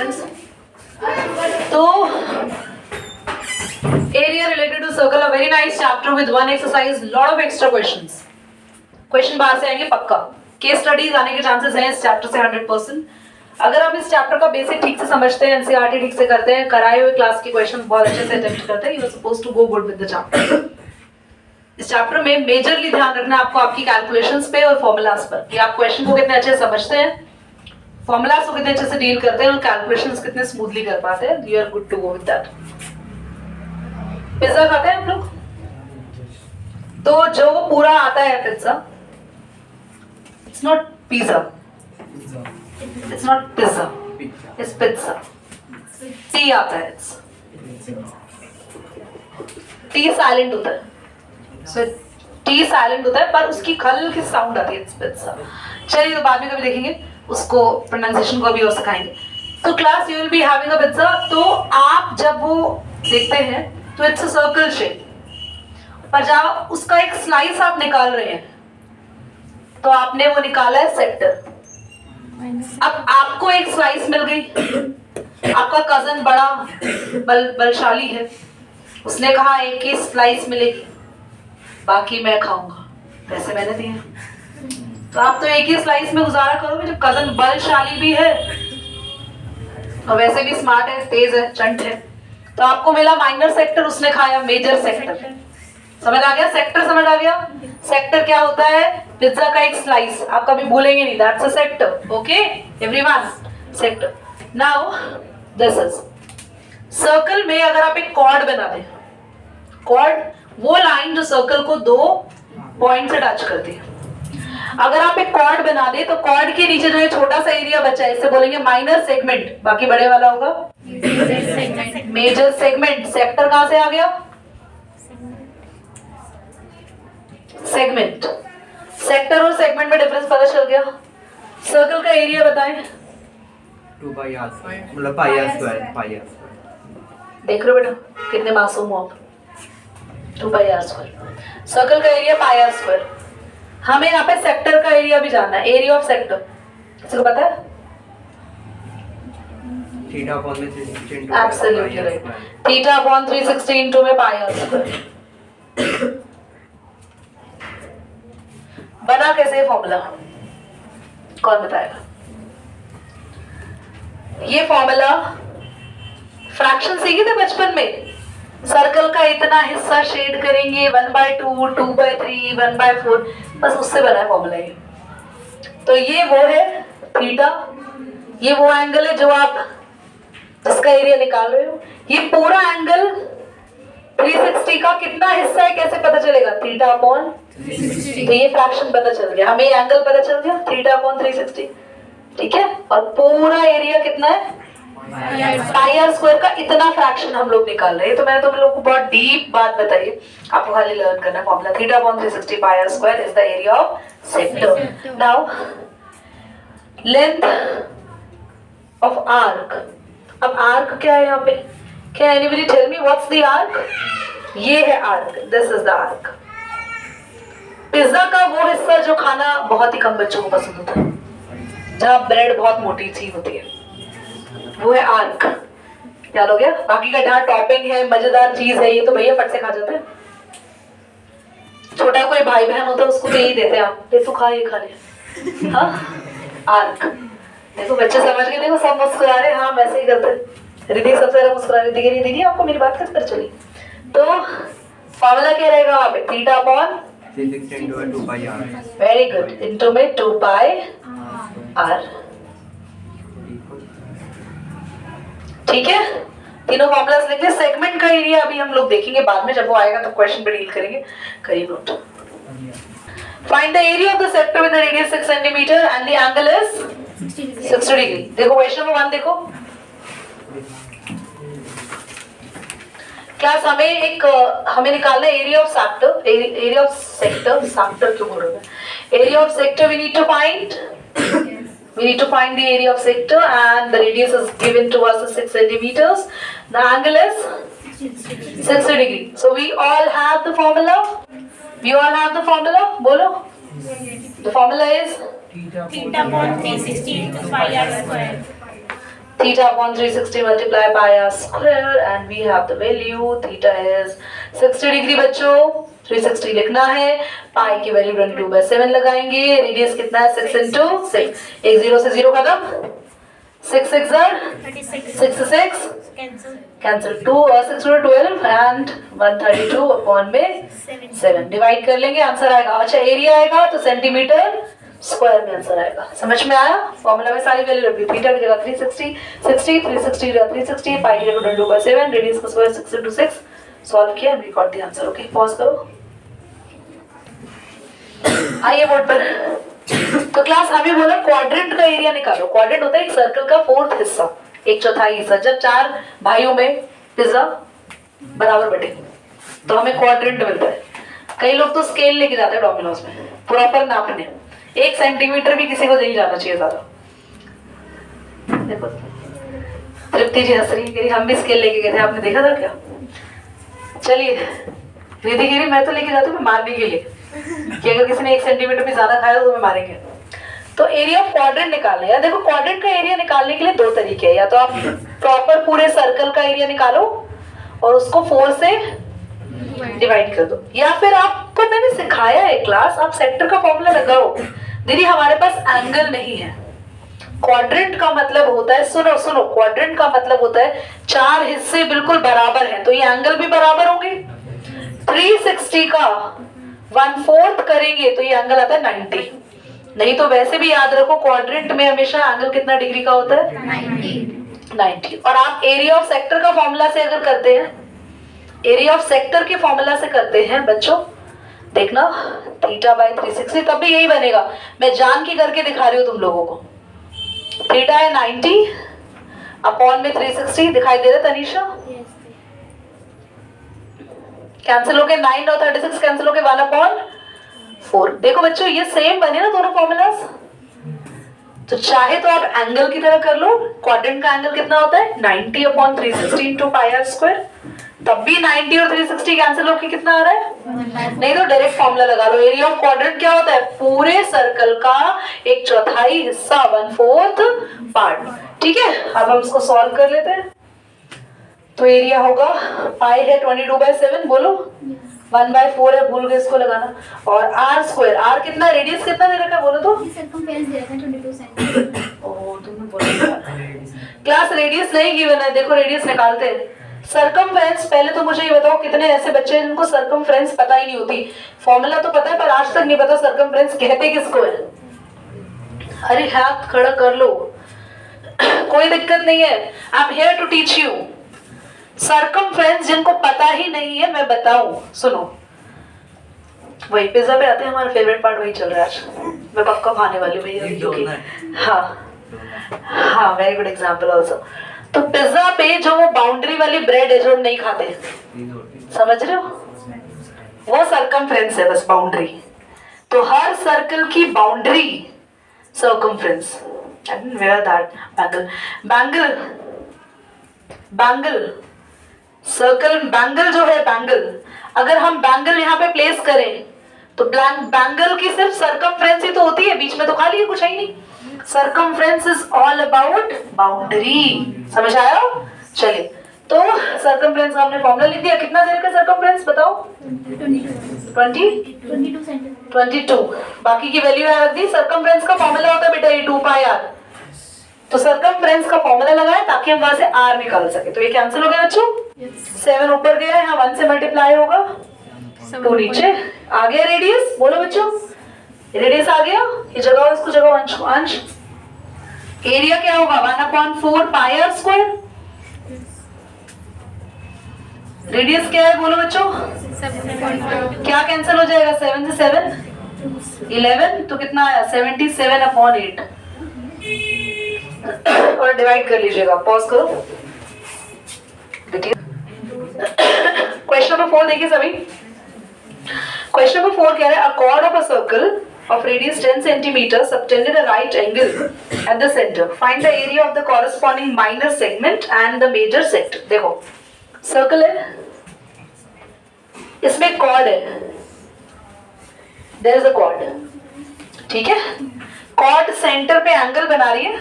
Students? तो area related to circle, a very nice chapter with one exercise, lot of extra questions. Question बाहर से आएंगे पक्का, case studies आने के चांसेस हैं इस चैप्टर से 100%। अगर आप इस चैप्टर का बेसिक ठीक से समझते हैं, एनसीईआरटी ठीक से करते हैं, कराए हुए क्लास के क्वेश्चन बहुत अच्छे से अटेम्प्ट करते हैं, you are supposed to go good with the chapter. इस चैप्टर में मेजरली ध्यान रखना है आपको आपकी कैलकुलेशंस पे और फॉर्मूलाज पर, कि आप क्वेश्चन को कितने अच्छे से समझते हैं, फॉर्मूलाज को कितने अच्छे से डील करते हैं और कैलकुलेशंस कितने स्मूथली कर पाते हैं। You are good to go with that. Pizza खाते हैं हम लोग, तो जो वो पूरा आता है pizza, it's not pizza, it's not pizza, it's pizza. T आता है, टी साइलेंट होता है, सो टी साइलेंट होता है पर उसकी खल की साउंड आती है, इट्स पिज्जा। चलिए तो बाद में कभी देखेंगे उसको, प्रोनाउंसिएशन को अभी और सिखाएंगे। तो class you will be having a pizza, तो आप जब वो देखते हैं तो इट्स अ सर्कल शेप, पर जब उसका एक स्लाइस आप निकाल रहे हैं तो आपने वो निकाला है सेक्टर। अब आपको एक स्लाइस मिल गई, आपका कजन बड़ा बलशाली है, उसने कहा एक ही स्लाइस मिलेगी, बाकी मैं खाऊंगा, पैसे मैंने दिए, तो आप तो एक ही स्लाइस में गुजारा करोगे। जब कजन बलशाली भी है और वैसे भी स्मार्ट है, तेज है, चंट है, तो आपको मिला माइनर सेक्टर, उसने खाया मेजर सेक्टर। समझ आ गया? सेक्टर समझ आ गया? सेक्टर क्या होता है? पिज्जा का एक स्लाइस, आप कभी भूलेंगे नहीं, that's a sector. Okay everyone, sector. Now this is circle में अगर आप एक कॉर्ड बना दें, कॉर्ड वो लाइन जो सर्कल को दो पॉइंट से टच करती है, अगर आप एक कॉर्ड बना दे तो कॉर्ड के नीचे जो है छोटा सा एरिया बचा है, इसे बोलेंगे माइनर सेगमेंट, बाकी बड़े वाला होगा मेजर सेगमेंट। सेक्टर कहां से आ गया? सेगमेंट। सेक्टर और सेगमेंट में डिफरेंस पता चल गया। सर्कल का एरिया बताएं। 2 पाई आर स्क्वायर, मतलब पाई आर स्क्वायर। देख रहे हो बेटा कितने मासूम हो आप? 2 पाई आर स्क्वायर। सर्कल का एरिया पाई आर स्क्वायर। हमें यहाँ पे सेक्टर का एरिया भी जानना है, एरिया ऑफ सेक्टर किसी को पता है? थीटा अपॉन में 360 into absolutely right, theta upon 360 into में पाई आर स्क्वायर। बना कैसे फॉर्मूला, कौन बताएगा? ये फॉर्मूला फ्रैक्शन सीखे थे बचपन में, सर्कल का इतना हिस्सा शेड करेंगे 1/2, 2/3, 1/4, बस उससे बना है फॉर्मूला ये। तो ये वो है थीटा, ये वो एंगल है जो आप जिसका एरिया निकाल रहे हो। ये पूरा एंगल 360 का कितना हिस्सा है कैसे पता चलेगा? Theta upon 360। तो ये फ्रैक्शन पता चल गया हमें, ये एंगल पता चल गया, थीटा अपॉन 360, ठीक है। और पूरा एरिया कितना है? पाई आर स्क्वायर का इतना फ्रैक्शन हम लोग निकाल रहे हैं। तो मैंने तुम लोगों को बहुत डीप बात बताई, आपको खाली लर्न करना है formula. Theta upon 360 pi are square is the area of sector. Now length of arc. अब आर्क क्या है यहाँ पे? Can anybody tell me what's the arc? ये है arc, this is the arc. Pizza का वो हिस्सा जो खाना बहुत ही कम बच्चों को पसंद होता है, जहाँ ब्रेड बहुत मोटी सी होती है, वो है आर्क। याद हो गया? बाकी का जहाँ टॉपिंग है, मजेदार चीज है, ये तो भैया फट से खा जाते हैं। छोटा कोई भाई बहन होता है उसको तो यही देते हैं, आप ले तू खा, ये खा ले। हाँ आर्क। देखो बच्चे समझ गए, देखो सब मुस्कुरा रहे, हाँ वैसे ही करते। रिद्धि सबसे ज्यादा मुस्कुरा रही थी। दीदी आपको मेरी बात कैसे पता चली? तो फॉर्मूला क्या रहेगा वहां पे? Theta upon 360 into 2 pi R. Very good, into में 2 पाई आर। ठीक है, तीनों फॉर्मूलास लिख ले। सेगमेंट का एरिया अभी हम लोग देखेंगे बाद में, जब वो आएगा तो क्वेश्चन पे डील करेंगे। करिए note. Find the area of the sector with the radius 6 centimetre and the angle is 60 degree. देखो क्वेश्चन नंबर 1 देखो। क्लास हमें निकालना है area of sector, area of sector, sector क्यों बोल रहे हैं? Area of sector we need to find the area of sector and the radius is given to us as 6 centimeters. The angle is 60 degree. So we all have the formula. Bolo. The formula is theta upon 360 into pi r square. theta upon 360 multiply pi r square and we have the value theta is 60 degree बच्चों 360 लिखना है पाई की value 22/7 लगाएंगे radius कितना है 6 into 6 एक 0 से 0 खत्म 6 6 66 कैंसिल 2 और 6 12 एंड 132 अपॉन में 7 डिवाइड कर लेंगे आंसर आएगा अच्छा एरिया आएगा तो सेंटीमीटर स्क्वायर में आंसर आएगा समझ में आया फॉर्मूला में सारी वैल्यू रखी थीटा की जगह 360 60 360 की जगह 360 पाई की जगह 22/7 रेडियस का स्क्वायर 6 into 6 सॉल्व किया and record the answer okay pause करो आइए बोर्ड पर तो क्लास हमें बोला क्वाड्रेंट का एरिया निकालो क्वाड्रेंट होता है एक सर्कल का फोर्थ हिस्सा एक चौथाई हिस्सा जब चार भाइयों में पिज्जा बराबर बटे तो हमें क्वाड्रेंट मिलता है कई लोग तो स्केल लेके जाते हैं डोमिनोज में प्रॉपर नापने 1 सेंटीमीटर भी किसी को नहीं जाना चाहिए ज्यादा देखो तृप्ति जी हंस रही कह रही हम भी स्केल लेके गए थे आपने देखा था क्या चलिए रिधि कह रही मैं तो लेके जाती हूँ मारने के लिए कि अगर किसी ने 1 सेंटीमीटर भी ज्यादा खाया तो हमें मारेंगे तो एरिया ऑफ क्वाड्रेंट निकालना है देखो क्वाड्रेंट का एरिया निकालने के लिए 2 तरीके हैं या तो आप प्रॉपर पूरे सर्कल का एरिया निकालो और उसको 4 से डिवाइड कर दो या फिर आपको मैंने सिखाया है क्लास आप सेक्टर का फॉर्मूला लगाओ दीदी हमारे पास एंगल नहीं है क्वाड्रेंट का मतलब होता है सुनो सुनो क्वाड्रेंट का मतलब होता है 4 हिस्से बिल्कुल बराबर हैं तो ये एंगल भी बराबर होंगे 360 का 1/4 करेंगे तो ये एंगल आता है 90 नहीं तो वैसे भी याद रखो क्वाड्रेंट में हमेशा एंगल कितना डिग्री का होता है 90 और आप एरिया ऑफ सेक्टर का फॉर्मूला से अगर करते हैं एरिया ऑफ सेक्टर के फॉर्मूला से करते हैं बच्चों देखना थीटा बाय 360 तब भी यही बनेगा मैं जान के करके दिखा रही हूँ तुम लोगों को थीटा है 90 अपॉन में 360 दिखाई दे रहा है तनीषा कैंसिल हो गए 9 और 36 कैंसिल हो गए 1/4 देखो बच्चों ये सेम बने ना दोनों फॉर्मूलास तो चाहे तो आप एंगल की तरह कर लो क्वाड्रेंट का एंगल कितना होता है 90 upon 360 into pi are square तब भी 90 और 360 कैंसिल होकर कितना आ रहा है नहीं तो डायरेक्ट फॉर्मूला लगा लो एरिया ऑफ क्वाड्रेंट क्या होता है पूरे सर्कल का 1/4 हिस्सा 1/4 पार्ट ठीक है अब हम इसको सॉल्व कर लेते हैं तो एरिया होगा पाई है 22/7 बोलो 1/4 है भूल गए इसको लगाना और आर स्क्वायर आर कितना रेडियस कितना दे रखा है बोलो तो सर्कमफेरेंस दे रखा है 22 सेंटीमीटर ओह तुमने बोला क्लास रेडियस नहीं गिवन है देखो रेडियस निकालते हैं सर्कमफेरेंस पहले तो मुझे ये बताओ कितने ऐसे बच्चे हैं जिनको सर्कमफेरेंस पता ही नहीं होती फॉर्मूला तो पता है पर आज तक नहीं पता सर्कमफेरेंस कहते किसको है अरे हाथ खड़ा कर लो कोई दिक्कत नहीं है I am here to teach you circumference जिनको पता ही नहीं है मैं बताऊं सुनो वही पिज्जा पे आते हैं हमारा फेवरेट पार्ट वही चल रहा है आज मैं पक्का खाने वाली हूँ भैया क्योंकि हाँ वेरी गुड एग्जांपल आल्सो तो पिज्जा पे जो वो बाउंड्री वाली ब्रेड है जो हम नहीं खाते समझ रहे हो वो सर्कमफ्रेंस है बस बाउंड्री तो हर सर्कल की boundary circumference where that bangle bangle bangle circle bangle जो है बैंगल अगर हम बैंगल यहाँ पे प्लेस करें तो बैंगल की सिर्फ सर्कमफ्रेंस ही तो होती है बीच में तो खाली है कुछ है ही नहीं circumference is all about boundary समझ आया चलिए तो सर्कमफ्रेंस का हमने फॉर्मूला लिख दिया कितना देर का सर्कमफ्रेंस बताओ 22 बाकी की वैल्यू रख दी सर्कमफ्रेंस का फॉर्मूला होता है बेटा ये 2 पाई आर तो सर्कमफ्रेंस का फॉर्मूला लगाए ताकि हम वहां से आर निकाल सके तो ये कैंसिल हो गया बच्चों 7 ऊपर गया है यहाँ 1 से मल्टीप्लाई होगा 2 नीचे आ गया रेडियस बोलो बच्चों रेडियस आ गया ये जगह इसको जगह अंश एरिया क्या होगा 1/4 पाई आर स्क्वायर रेडियस क्या है बोलो बच्चों क्या कैंसिल हो जाएगा 7 से 7 11 तो कितना आया 77/8 और डिवाइड कर लीजिएगा पॉज करो देखिए क्वेश्चन नंबर 4 देखिए सभी क्वेश्चन नंबर 4 कह रहा है अ chord of a circle of radius 10 centimeter subtended a right angle at the center find the area of the corresponding minor segment and the major sector देखो circle है इसमें cord है there is a cord ठीक है cord centre पे angle बना रही है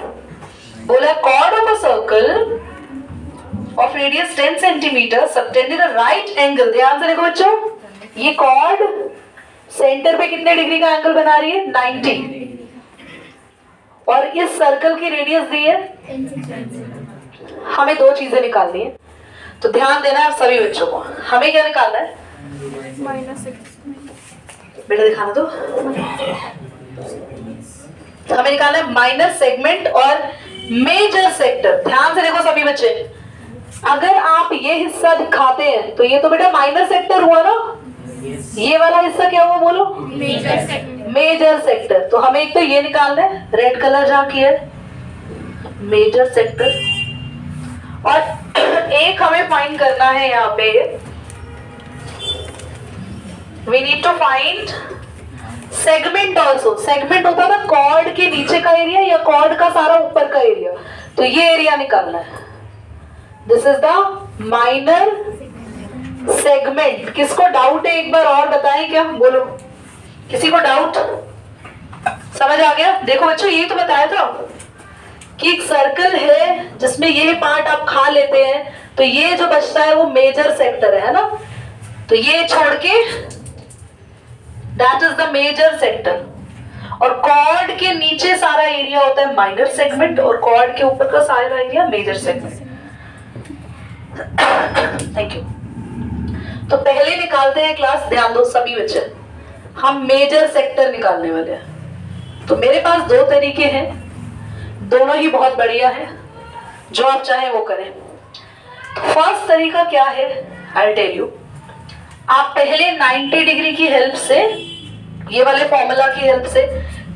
बोला chord of a circle of radius 10 centimeter subtended a right angle. ध्यान से देखो बच्चों, ये chord सेंटर पे कितने डिग्री का एंगल बना रही है? 90. और इस सर्कल की रेडियस दी है, हमें दो चीजें निकालनी है, तो ध्यान देना है सभी बच्चों को. हमें क्या निकालना है? बेटा दिखाना दो. हमें निकालना है माइनर सेगमेंट और मेजर सेक्टर. ध्यान से देखो सभी बच्चे, अगर आप ये हिस्सा दिखाते हैं तो ये तो बेटा माइनर सेक्टर हुआ ना. ये वाला हिस्सा क्या हुआ बोलो? Major sector. तो हमें एक तो ये निकालना है, रेड कलर जहाँ किया है, मेजर सेक्टर. और एक हमें फाइंड करना है यहाँ पे, we need to find segment also. Segment होता है ना कॉर्ड के नीचे का एरिया या कॉर्ड का सारा ऊपर का एरिया, तो ये एरिया निकालना है. This is the minor segment. किसको डाउट है एक बार और बताएं क्या? बोलो, किसी को डाउट? समझ आ गया? देखो बच्चों, ये तो बताया था कि एक सर्कल है जिसमें ये पार्ट आप खा लेते हैं, तो ये जो बचता है वो मेजर सेक्टर है ना. तो ये छोड़ के that is the major sector. और कॉर्ड के नीचे सारा एरिया होता है माइनर सेगमेंट, और कॉर्ड के ऊपर का सारा area major segment. Thank you. तो पहले निकालते हैं क्लास, ध्यान दो सभी बच्चे, हम मेजर सेक्टर निकालने वाले हैं. तो मेरे पास दो तरीके हैं, दोनों ही बहुत बढ़िया है, जो आप चाहें वो करें. फर्स्ट तरीका क्या है? I tell you. आप पहले 90 डिग्री की हेल्प से, ये वाले फॉर्मूला की हेल्प से,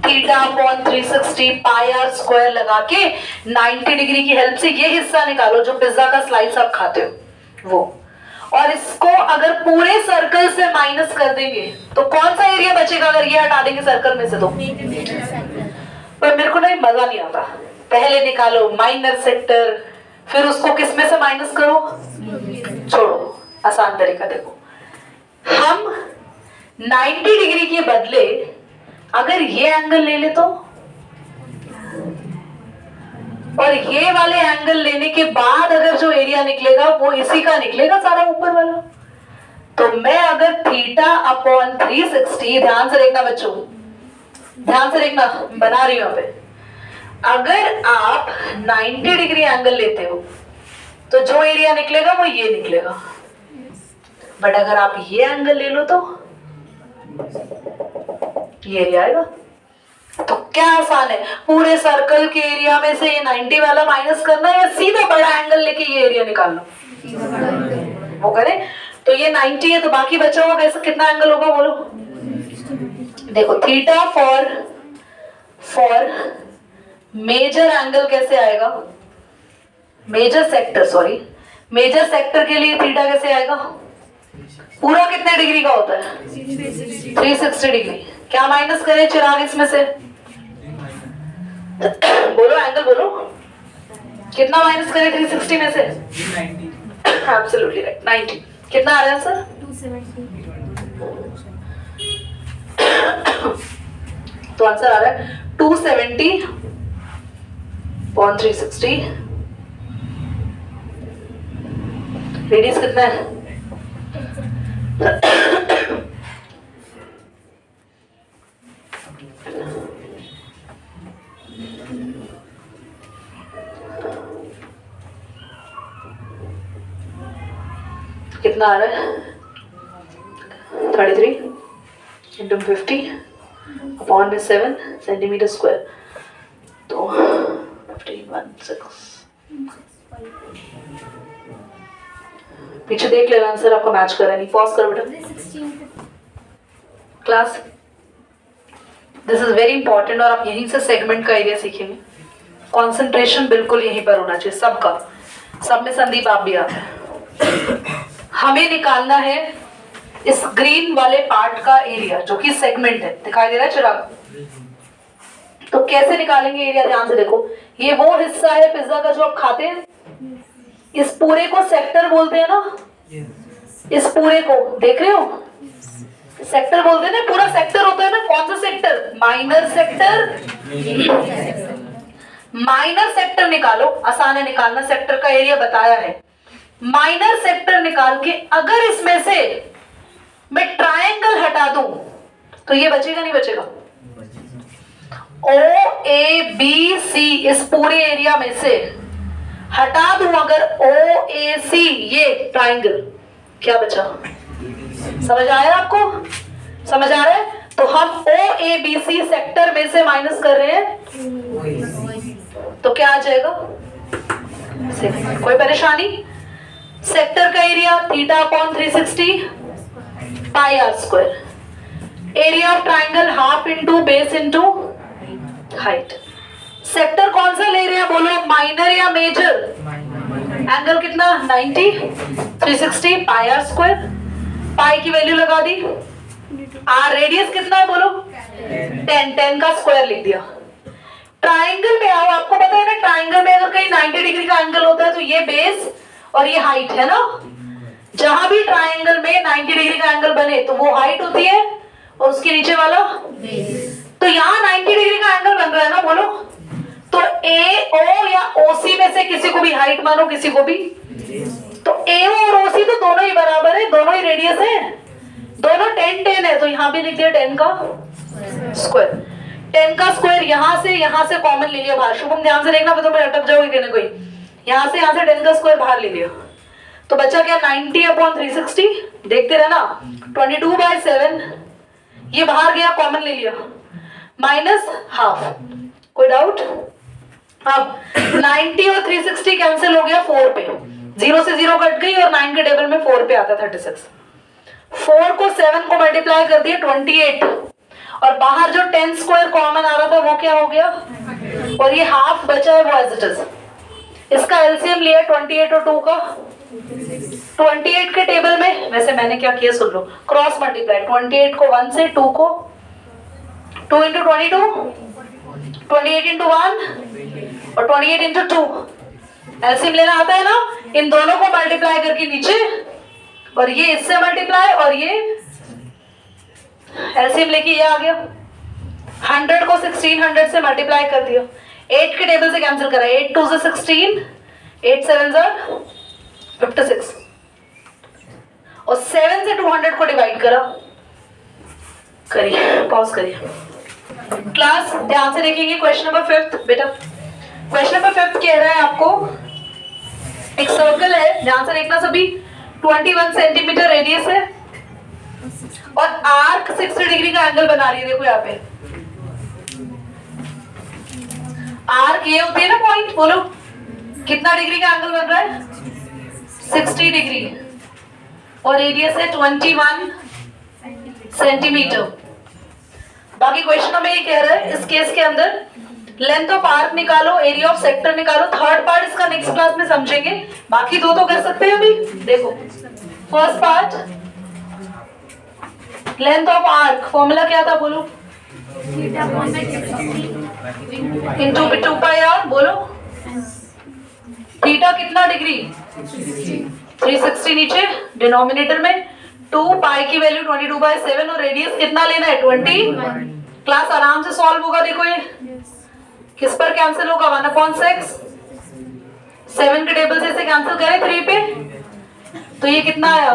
theta upon 360 pi are square लगा के 90 डिग्री की हेल्प से ये हिस्सा निकालो जो पिज्जा का स्लाइस आप खाते हो वो. और इसको अगर पूरे सर्कल से माइनस कर देंगे तो कौन सा एरिया बचेगा अगर ये हटा देंगे सर्कल में से? तो पर मेरे को नहीं, मजा नहीं आता. पहले निकालो माइनर सेक्टर, फिर उसको किस में से माइनस करो? छोड़ो, आसान तरीका देखो. हम 90 डिग्री के बदले अगर ये एंगल ले ले तो, और ये वाले एंगल लेने के बाद अगर जो एरिया निकलेगा वो इसी का निकलेगा सारा ऊपर वाला. तो मैं अगर थीटा अपॉन 360, ध्यान से देखना बच्चों, ध्यान से देखना, बना रही हूं यहाँ पे. अगर आप 90 डिग्री एंगल लेते हो तो जो एरिया निकलेगा वो ये निकलेगा. बट अगर आप ये एंगल ले लो तो ये एरिया आएगा. तो क्या आसान है, पूरे सर्कल के एरिया में से ये 90 वाला माइनस करना है या सीधा बड़ा एंगल लेके ये एरिया निकालना? वो करें. तो ये 90 है तो बाकी बचा हुआ कैसे, कितना एंगल होगा बोलो? देखो थीटा फॉर मेजर एंगल कैसे आएगा? Major sector, sorry, major sector के लिए थीटा कैसे आएगा? पूरा कितने डिग्री का होता है? 360 डिग्री. क्या माइनस करें चिराग इसमें से? बोलो एंगल बोलो, कितना माइनस करें 360 में से? 90. Absolutely right, 90. कितना आ रहा है सर? 270. तो आंसर आ रहा है 270 अपॉन 360. रेडियस कितना है? कितना आ रहा है? 33 इंटू 50 अपॉन में 7 सेंटीमीटर स्क्वायर. तो 1516. पीछे देख लेना आंसर आपका मैच कर रहा है नहीं. पॉज करो बेटा class. This is very important और आप यहीं से सेगमेंट का एरिया सीखेंगे. कंसंट्रेशन बिल्कुल यहीं पर होना चाहिए सबका. सब में संदीप आप भी आते हैं. हमें निकालना है इस ग्रीन वाले पार्ट का एरिया जो कि सेगमेंट है. दिखाई दे रहा है चिराग? तो कैसे निकालेंगे एरिया? ध्यान से देखो, ये वो हिस्सा है पिज्जा का जो आप खाते हैं. इस पूरे को सेक्टर बोलते हैं ना. इस पूरे को देख रहे हो, सेक्टर बोलते हैं ना. पूरा सेक्टर होता है ना. कौन सा sector? Minor sector. Minor sector निकालो, आसान है निकालना, सेक्टर का एरिया बताया है। माइनर सेक्टर निकाल के अगर इसमें से मैं ट्रायंगल हटा दूं तो ये बचेगा नहीं बचेगा? ओ ए बी सी इस पूरे एरिया में से हटा दूं अगर ओ ए सी, ये ट्रायंगल, क्या बचा? समझ आया आपको? समझ आ रहा है? तो हम ओ ए बी सी सेक्टर में से माइनस कर रहे हैं, तो क्या आ जाएगा? कोई परेशानी? सेक्टर का area theta upon 360 pi are square. Area of triangle half into base into height. Sector कौन सा ले रहे हैं बोलो, माइनर या मेजर? एंगल कितना? 90, 360 पाई आर स्क्वायर। पाई की वैल्यू लगा दी। आर रेडियस कितना है बोलो? 10 का स्क्वायर लिख दिया। ट्राइंगल में आओ, आपको पता है ना ट्राइंगल में अगर कहीं 90 डिग्री का एंगल होता है तो ये बेस और ये हाइट है ना। जहां भी ट्राइंगल में 90 डिग्री का एंगल बने तो वो हाइट होती है और उसके नीचे वाला बेस। तो यहाँ 90 डिग्री का एंगल बन रहा है ना बोलो, तो ए ओ या ओसी में से किसी को भी हाइट मानो, किसी को भी। तो ए और ओसी तो दोनों ही बराबर है, दोनों ही रेडियस है, दोनों 10 है, तो यहाँ भी लिख दिया 10 का स्क्वायर। 10 का स्क्वायर यहाँ से कॉमन ले लिया बाहर। शुभम ध्यान से देखना, तो मैं अटक जाओगे कि ना कोई। यहाँ से 10 का स्क्वायर बाहर ले लिया, तो बचा क्या? 90 अपॉन 360, देखते रहना, 22/7 ये बाहर गया, कॉमन ले लिया, माइनस हाफ। कोई डाउट? अब 90 और 360 कैंसिल हो गया 4 पे, 0 से 0 कट गई और 9 के टेबल में 4 पे आता 36। 4 को 7 को मल्टीप्लाई कर दिया 28, और बाहर जो 10 स्क्वायर कॉमन आ रहा था वो क्या हो गया? और ये हाफ बचा है वो एज इट इज। इसका एलसीएम लिया 28 और 2 का। 28 के टेबल में वैसे मैंने क्या किया सुन लो, क्रॉस मल्टीप्लाई, 28 को 1 से, 2 को 2 इंटू 22, 28 इंटू 1 और 28 इंटू 2। एलसीएम लेना आता है ना, इन दोनों को मल्टीप्लाई करके नीचे, और ये इससे मल्टीप्लाई और ये एलसीएम लेके ये आ गया। 100 को 1600 से मल्टीप्लाई कर दिया, 8 के टेबल से कैंसिल करा, 8 2 से 16, 8 7 56, और 7 से 200 को डिवाइड करा। करिए, पॉज करिए क्लास, ध्यान से देखेंगे। क्वेश्चन नंबर 5 बेटा, क्वेश्चन नंबर 5 कह रहा है आपको, एक सर्कल है, ध्यान से देखना सभी, 21 सेंटीमीटर रेडियस है और आर्क 60 डिग्री का एंगल बना रही है। देखो यहाँ पे आर्क ये होती है ना पॉइंट, बोलो कितना डिग्री का एंगल बन रहा है? 60 डिग्री, और रेडियस है 21 सेंटीमीटर। बाकी क्वेश्चन में ये कह रहा है इस केस के अंदर लेंथ ऑफ आर्क निकालो, एरिया ऑफ सेक्टर निकालो। थर्ड पार्ट इसका नेक्स्ट क्लास में समझेंगे, बाकी दो तो कर सकते हैं अभी। देखो first part, length of arc, formula क्या था बोलो? इंटू 2 पाई आर, बोलो थीटा कितना डिग्री? 360 नीचे डिनोमिनेटर में, 2 पाई की वैल्यू 22/7 और रेडियस कितना लेना है? 20। क्लास आराम से सॉल्व होगा। देखो ये किस पर कैंसिल होगा? 1/6। 7 के टेबल से इसे कैंसिल करें 3 पे, तो ये कितना आया?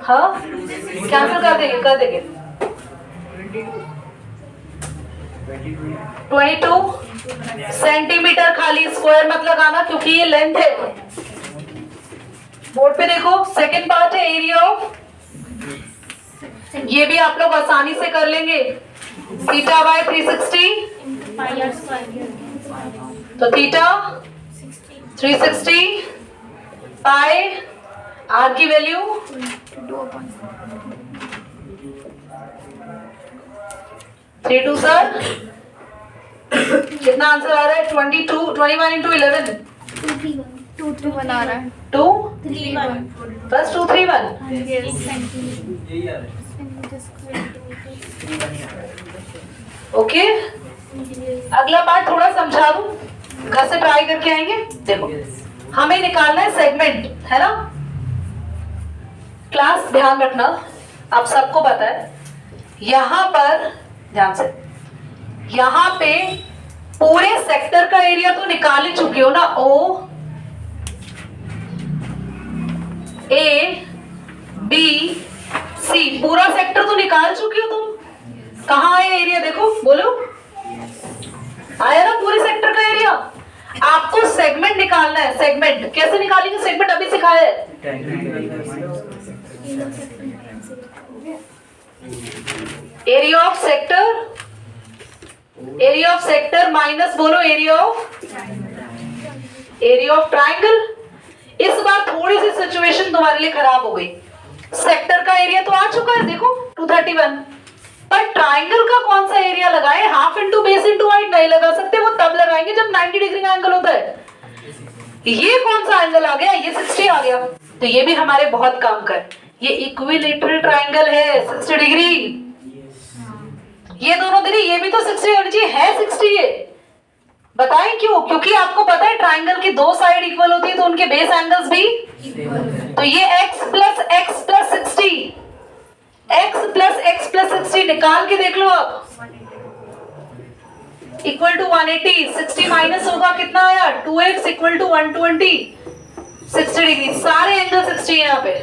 हाँ कैंसिल कर देंगे 22 सेंटीमीटर खाली, स्क्वायर मत लगाना क्योंकि ये लेंथ है। बोर्ड पे देखो, सेकंड पार्ट है एरिया ऑफ, ये भी आप लोग आसानी से कर लेंगे, थीटा बाय 360, तो थीटा 360 पाई आर की वैल्यू 3 सर कितना आंसर आ रहा है? 21 इंटू 11, 231 आ रहा है। 231 बस 231। ओके, अगला पार्ट थोड़ा समझा दूं, घर से ट्राई करके आएंगे। देखो हमें निकालना है सेगमेंट, है ना क्लास? ध्यान रखना, आप सबको पता है यहां पर ध्यान से, यहां पे पूरे सेक्टर का एरिया तो निकाल ही चुके हो ना, ओ ए बी सी, पूरा सेक्टर तो निकाल चुके हो तुम। कहाँ है एरिया, देखो बोलो, आया ना पूरे सेक्टर का एरिया। आपको सेगमेंट निकालना है। सेगमेंट कैसे निकालेंगे, सेगमेंट अभी सिखाया है। Area of sector, area of sector minus बोलो एरिया ऑफ ट्राइंगल। इस बार थोड़ी सी सिचुएशन तुम्हारे लिए खराब हो गई। सेक्टर का एरिया तो आ चुका है देखो 231, पर ट्राइंगल का कौन सा एरिया लगाए, half into base into height नहीं लगा सकते, वो तब लगाएंगे जब 90 डिग्री का एंगल होता है। ये कौन सा एंगल आ गया, ये 60 आ गया, तो ये भी हमारे बहुत काम कर। ये इक्विलेटरल ट्राइंगल है 60 डिग्री। ये दोनों दीदी ये भी तो 60 होनी चाहिए, है 60 ये। बताएं क्यों, क्योंकि आपको पता है ट्राइंगल की दो साइड इक्वल होती है तो उनके बेस एंगल्स भी। तो ये x plus x plus 60, x plus x plus 60 निकाल के देख लो आप, इक्वल टू 180। 60 माइनस होगा कितना आया, 2x इक्वल टू 120, 60 डिग्री। सारे एंगल 60 है यहाँ पे,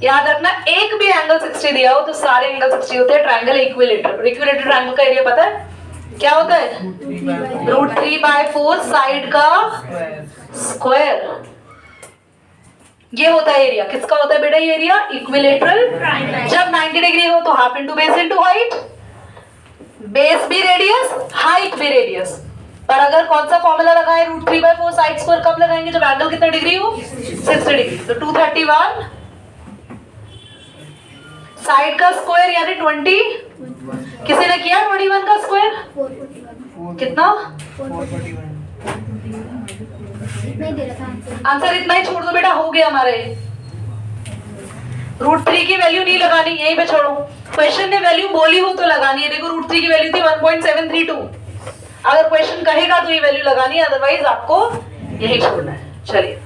याद रखना। एक भी एंगल 60 दिया हो तो सारे एंगल 60 होते हैं। ट्राइंगल इक्विलेटरल, इक्विलेटरल ट्राइंगल का एरिया पता है क्या होता है, √3/4 साइड का स्क्वायर। ये होता है एरिया, किसका होता है बेटा ये एरिया, इक्विलेटरल। जब 90 डिग्री हो तो half into base into height, base भी रेडियस हाइट भी रेडियस। पर अगर कौन सा फॉर्मूला लगाए, √3/4 साइड स्क्वायर कब लगाएंगे, जब एंगल कितना डिग्री हो, 60 डिग्री। तो 231 साइड का स्क्वायर यानी 20। किसी ने किया 21 का स्क्वायर, 441 कितना 441 नहीं दे रहा था आंसर, इतना ही छोड़ दो बेटा, हो गया हमारे। √3 की वैल्यू नहीं लगानी, यहीं पे छोड़ो। क्वेश्चन ने वैल्यू बोली हो तो लगानी है। देखो √3 की वैल्यू थी 1.732, अगर क्वेश्चन कहेगा तो ये वैल्यू लगानी है, अदरवाइज आपको यही छोड़ना है। चलिए